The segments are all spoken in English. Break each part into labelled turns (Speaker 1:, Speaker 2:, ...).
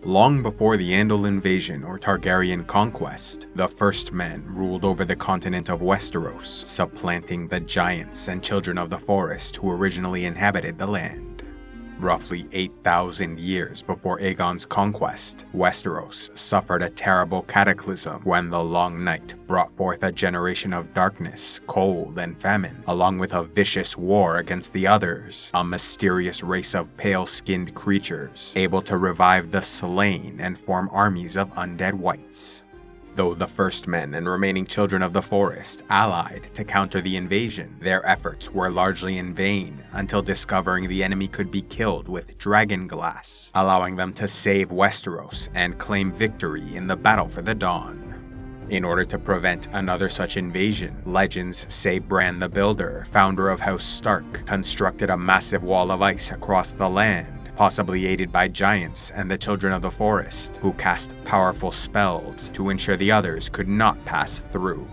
Speaker 1: Long before the Andal invasion or Targaryen conquest, the First Men ruled over the continent of Westeros, supplanting the giants and children of the forest who originally inhabited the land. Roughly 8,000 years before Aegon's conquest, Westeros suffered a terrible cataclysm when the Long Night brought forth a generation of darkness, cold, and famine, along with a vicious war against the Others, a mysterious race of pale-skinned creatures, able to revive the slain and form armies of undead whites. Though the First Men and remaining children of the forest allied to counter the invasion, their efforts were largely in vain until discovering the enemy could be killed with dragon glass, allowing them to save Westeros and claim victory in the Battle for the Dawn. In order to prevent another such invasion, legends say Bran the Builder, founder of House Stark, constructed a massive wall of ice across the land, possibly aided by giants and the children of the forest, who cast powerful spells to ensure the others could not pass through.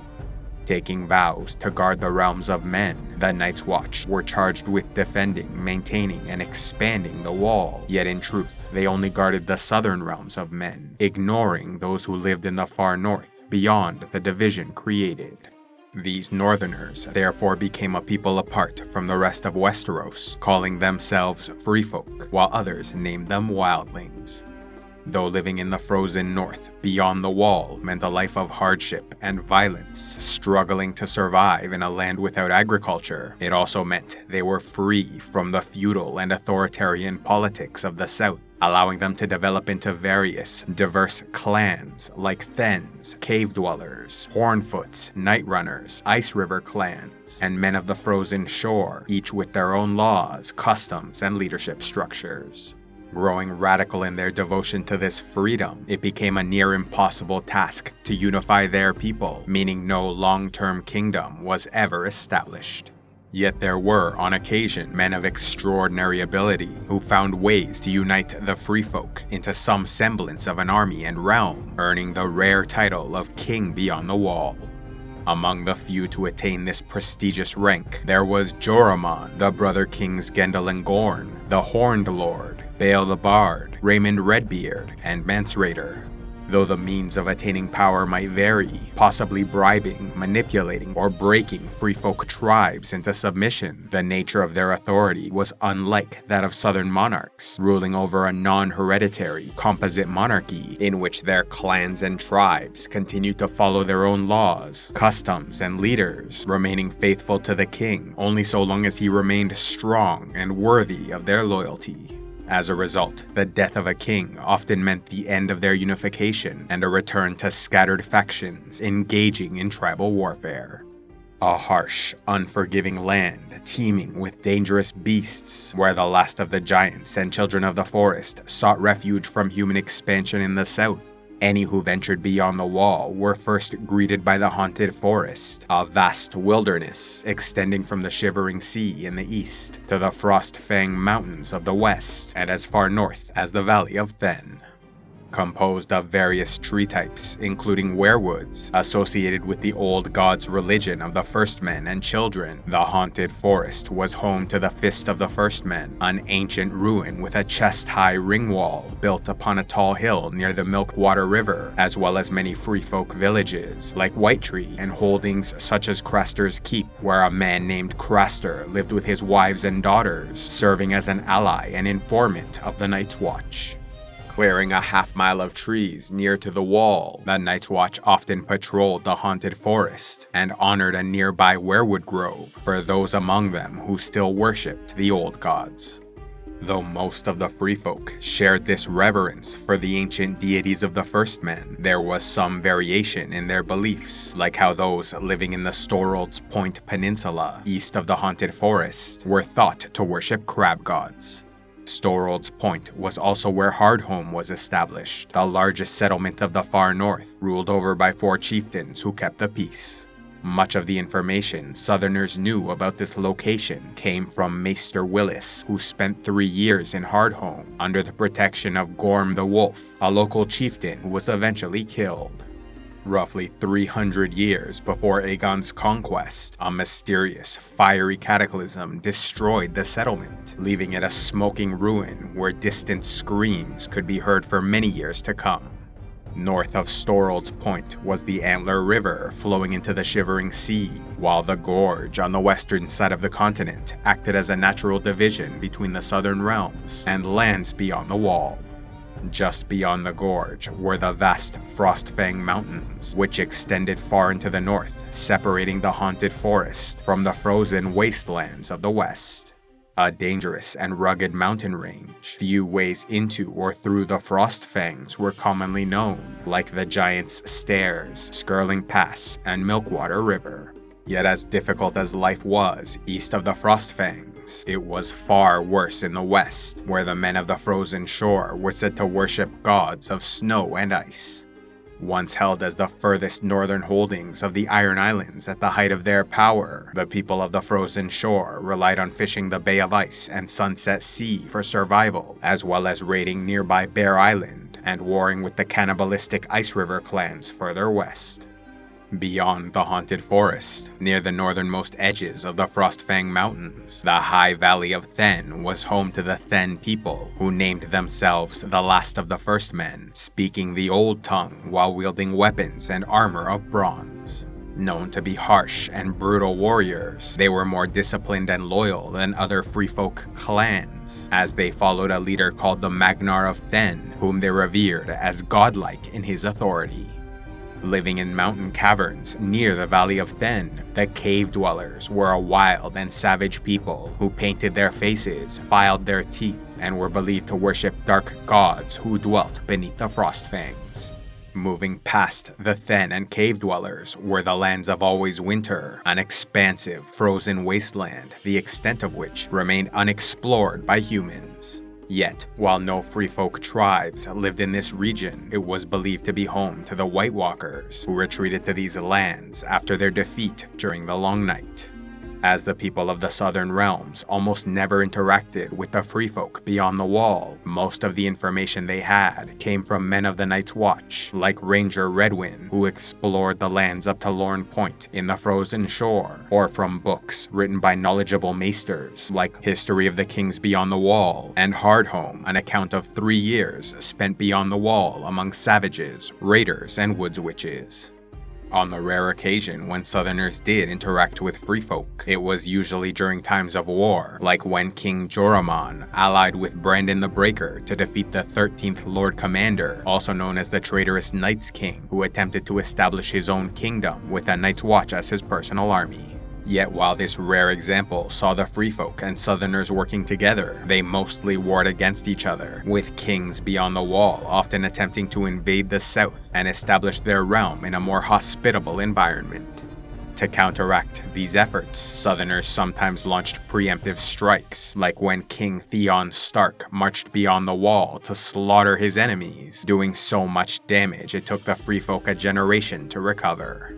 Speaker 1: Taking vows to guard the realms of men, the Night's Watch were charged with defending, maintaining, and expanding the wall, yet in truth, they only guarded the southern realms of men, ignoring those who lived in the far north, beyond the division created. These Northerners therefore became a people apart from the rest of Westeros, calling themselves Freefolk, while others named them Wildlings. Though living in the frozen north, beyond the wall meant a life of hardship and violence, struggling to survive in a land without agriculture, it also meant they were free from the feudal and authoritarian politics of the south, allowing them to develop into various, diverse clans like Thens, Cave Dwellers, Hornfoots, Night Runners, Ice River clans, and Men of the Frozen Shore, each with their own laws, customs, and leadership structures. Growing radical in their devotion to this freedom, it became a near impossible task to unify their people, meaning no long-term kingdom was ever established. Yet there were, on occasion, men of extraordinary ability who found ways to unite the Freefolk into some semblance of an army and realm, earning the rare title of King Beyond the Wall. Among the few to attain this prestigious rank, there was Joramun, the brother kings Gendel and Gorn, the Horned Lord, Bael the Bard, Raymond Redbeard, and Mance Rayder. Though the means of attaining power might vary, possibly bribing, manipulating, or breaking Freefolk tribes into submission, the nature of their authority was unlike that of southern monarchs, ruling over a non-hereditary, composite monarchy in which their clans and tribes continued to follow their own laws, customs, and leaders, remaining faithful to the king only so long as he remained strong and worthy of their loyalty. As a result, the death of a king often meant the end of their unification and a return to scattered factions engaging in tribal warfare. A harsh, unforgiving land teeming with dangerous beasts, where the last of the giants and children of the forest sought refuge from human expansion in the south. Any who ventured beyond the wall were first greeted by the haunted forest, a vast wilderness extending from the Shivering Sea in the east to the Frostfang Mountains of the west and as far north as the Valley of Then. Composed of various tree types, including weirwoods, associated with the old gods' religion of the First Men and children, the haunted forest was home to the Fist of the First Men, an ancient ruin with a chest-high ring wall built upon a tall hill near the Milkwater River, as well as many Freefolk villages, like Whitetree, and holdings such as Craster's Keep, where a man named Craster lived with his wives and daughters, serving as an ally and informant of the Night's Watch. Clearing a half-mile of trees near to the wall, the Night's Watch often patrolled the haunted forest and honored a nearby weirwood grove for those among them who still worshipped the old gods. Though most of the Freefolk shared this reverence for the ancient deities of the First Men, there was some variation in their beliefs, like how those living in the Storrold's Point Peninsula, east of the haunted forest, were thought to worship crab gods. Storrold's Point was also where Hardhome was established, the largest settlement of the far north, ruled over by 4 chieftains who kept the peace. Much of the information Southerners knew about this location came from Maester Willis, who spent 3 years in Hardhome under the protection of Gorm the Wolf, a local chieftain who was eventually killed. Roughly 300 years before Aegon's conquest, a mysterious, fiery cataclysm destroyed the settlement, leaving it a smoking ruin where distant screams could be heard for many years to come. North of Storrold's Point was the Antler River flowing into the Shivering Sea, while the Gorge on the western side of the continent acted as a natural division between the southern realms and lands beyond the Wall. Just beyond the gorge were the vast Frostfang Mountains, which extended far into the north, separating the haunted forest from the frozen wastelands of the west. A dangerous and rugged mountain range, few ways into or through the Frostfangs were commonly known, like the Giant's Stairs, Skirling Pass, and Milkwater River. Yet as difficult as life was east of the Frostfangs, it was far worse in the west, where the men of the frozen shore were said to worship gods of snow and ice. Once held as the furthest northern holdings of the Iron Islands at the height of their power, the people of the frozen shore relied on fishing the Bay of Ice and Sunset Sea for survival, as well as raiding nearby Bear Island and warring with the cannibalistic Ice River clans further west. Beyond the haunted forest, near the northernmost edges of the Frostfang Mountains, the high valley of Thenn was home to the Thenn people, who named themselves the last of the first men, speaking the old tongue while wielding weapons and armor of bronze. Known to be harsh and brutal warriors, they were more disciplined and loyal than other Freefolk clans, as they followed a leader called the Magnar of Thenn, whom they revered as godlike in his authority. Living in mountain caverns near the Valley of Thenn, the Cave Dwellers were a wild and savage people who painted their faces, filed their teeth, and were believed to worship dark gods who dwelt beneath the Frostfangs. Moving past the Thenn and Cave Dwellers were the lands of Always Winter, an expansive, frozen wasteland, the extent of which remained unexplored by humans. Yet, while no Freefolk tribes lived in this region, it was believed to be home to the White Walkers, who retreated to these lands after their defeat during the Long Night. As the people of the Southern Realms almost never interacted with the Freefolk beyond the Wall, most of the information they had came from men of the Night's Watch, like Ranger Redwyn, who explored the lands up to Lorne Point in the Frozen Shore, or from books written by knowledgeable maesters, like History of the Kings Beyond the Wall, and Hardhome, an account of 3 years spent beyond the Wall among savages, raiders, and woods witches. On the rare occasion when Southerners did interact with Freefolk, it was usually during times of war, like when King Joramun allied with Brandon the Breaker to defeat the 13th Lord Commander, also known as the traitorous Night's King, who attempted to establish his own kingdom with the Night's Watch as his personal army. Yet while this rare example saw the Freefolk and Southerners working together, they mostly warred against each other, with kings beyond the Wall often attempting to invade the south and establish their realm in a more hospitable environment. To counteract these efforts, Southerners sometimes launched preemptive strikes, like when King Theon Stark marched beyond the Wall to slaughter his enemies, doing so much damage it took the Freefolk a generation to recover.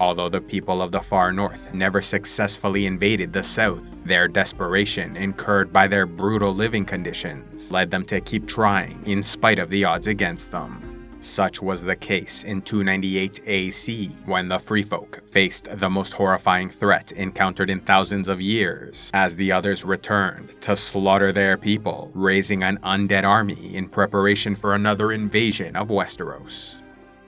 Speaker 1: Although the people of the far north never successfully invaded the south, their desperation incurred by their brutal living conditions led them to keep trying in spite of the odds against them. Such was the case in 298 AC, when the Freefolk faced the most horrifying threat encountered in thousands of years, as the others returned to slaughter their people, raising an undead army in preparation for another invasion of Westeros.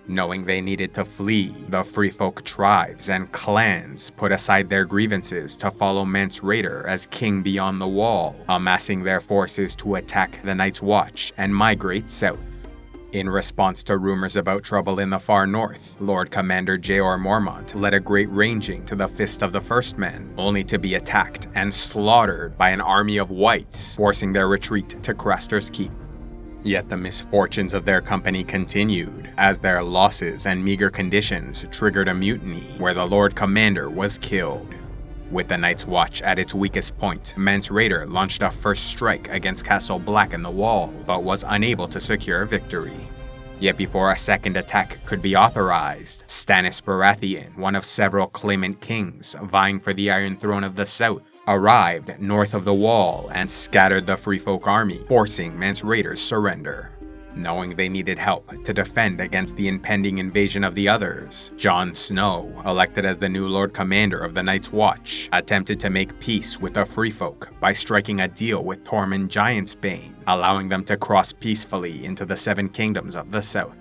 Speaker 1: Knowing they needed to flee, the Freefolk tribes and clans put aside their grievances to follow Mance Rayder as king beyond the Wall, amassing their forces to attack the Night's Watch and migrate south. In response to rumors about trouble in the far north, Lord Commander Jeor Mormont led a great ranging to the Fist of the First Men, only to be attacked and slaughtered by an army of whites, forcing their retreat to Craster's Keep. Yet the misfortunes of their company continued, as their losses and meager conditions triggered a mutiny where the Lord Commander was killed. With the Night's Watch at its weakest point, Mance Rayder launched a first strike against Castle Black in the Wall, but was unable to secure victory. Yet before a second attack could be authorized, Stannis Baratheon, one of several claimant kings vying for the Iron Throne of the South, arrived north of the Wall and scattered the Freefolk army, forcing Mance Rayder's surrender. Knowing they needed help to defend against the impending invasion of the others, Jon Snow, elected as the new Lord Commander of the Night's Watch, attempted to make peace with the Freefolk by striking a deal with Tormund Giantsbane, allowing them to cross peacefully into the Seven Kingdoms of the South.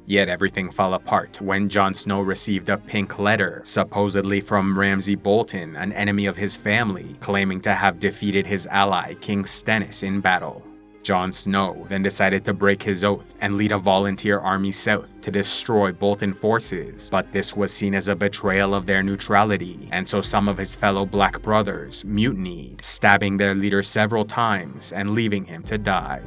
Speaker 1: Yet everything fell apart when Jon Snow received a pink letter, supposedly from Ramsay Bolton, an enemy of his family, claiming to have defeated his ally King Stannis in battle. Jon Snow then decided to break his oath and lead a volunteer army south to destroy Bolton forces, but this was seen as a betrayal of their neutrality, and so some of his fellow Black brothers mutinied, stabbing their leader several times and leaving him to die.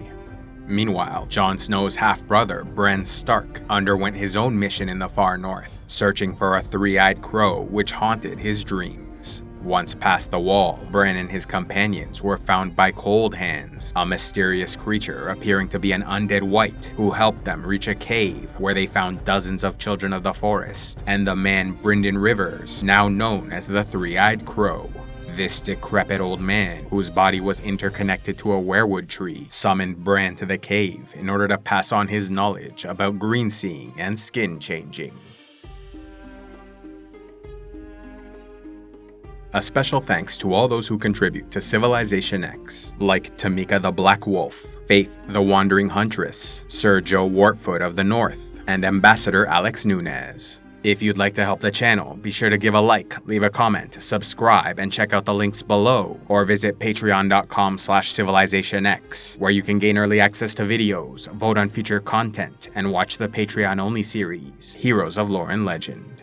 Speaker 1: Meanwhile, Jon Snow's half-brother, Bran Stark, underwent his own mission in the far north, searching for a three-eyed crow which haunted his dreams. Once past the wall, Bran and his companions were found by Cold Hands, a mysterious creature appearing to be an undead wight who helped them reach a cave where they found dozens of children of the forest, and the man Brynden Rivers, now known as the Three-Eyed Crow. This decrepit old man, whose body was interconnected to a weirwood tree, summoned Bran to the cave in order to pass on his knowledge about green-seeing and skin-changing. A special thanks to all those who contribute to CivilizationEx, like Tamika the Black Wolf, Faith the Wandering Huntress, Sir Joe Wartfoot of the North, and Ambassador Alex Nunez. If you'd like to help the channel, be sure to give a like, leave a comment, subscribe, and check out the links below, or visit patreon.com/CivilizationEx, where you can gain early access to videos, vote on future content, and watch the Patreon-only series, Heroes of Lore and Legend.